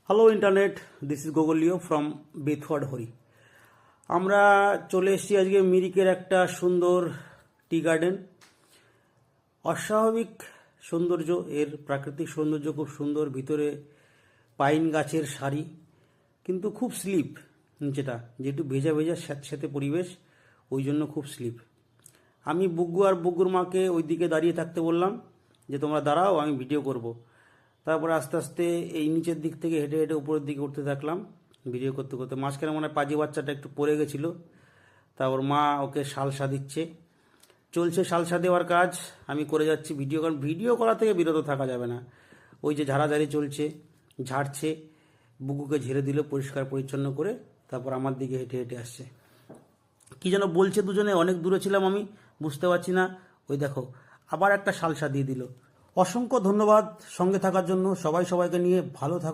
Hello internet, this is গোগলিও from বেথওয়ার্ড হরি। আমরা চলে এসেছি আজকে মিরিকের একটা সুন্দর টি গার্ডেন। অস্বাভাবিক সৌন্দর্য, এর প্রাকৃতিক সৌন্দর্য খুব সুন্দর। ভিতরে পাইন গাছের সারি, কিন্তু খুব স্লিপ নিচেটা, যেহেতু ভেজা ভেজা স্যাঁতস্যাঁতে পরিবেশ, ওই জন্য খুব স্লিপ। আমি বুগ্গু আর বুগ্গুর মাকে ওই দিকে দাঁড়িয়ে থাকতে বললাম যে তোমরা দাঁড়াও, আমি ভিডিও করব। তারপরে আস্তে আস্তে এই নিচের দিক থেকে হেঁটে হেঁটে উপরের দিকে উঠতে থাকলাম ভিডিও করতে করতে। মাঝখানে মনে হয় পাজি বাচ্চাটা একটু পড়ে গেছিলো, তারপর মা ওকে সালসা দিচ্ছে। চলছে সালসা দেওয়ার কাজ, আমি করে যাচ্ছি ভিডিও, কারণ ভিডিও করা থেকে বিরত থাকা যাবে না। ওই যে ঝাড়াঝাড়ি চলছে, ঝাড়ছে, বুকুকে ঝেড়ে দিল পরিষ্কার পরিচ্ছন্ন করে, তারপর আমার দিকে হেঁটে হেঁটে আসছে। কি যেন বলছে দুজনে, অনেক দূরে ছিলাম আমি, বুঝতে পারছি না। ওই দেখো আবার একটা সালসা দিয়ে দিল। অসংখ্য ধন্যবাদ সঙ্গে থাকার জন্য। সবাই সবাইকে নিয়ে ভালো থাকো।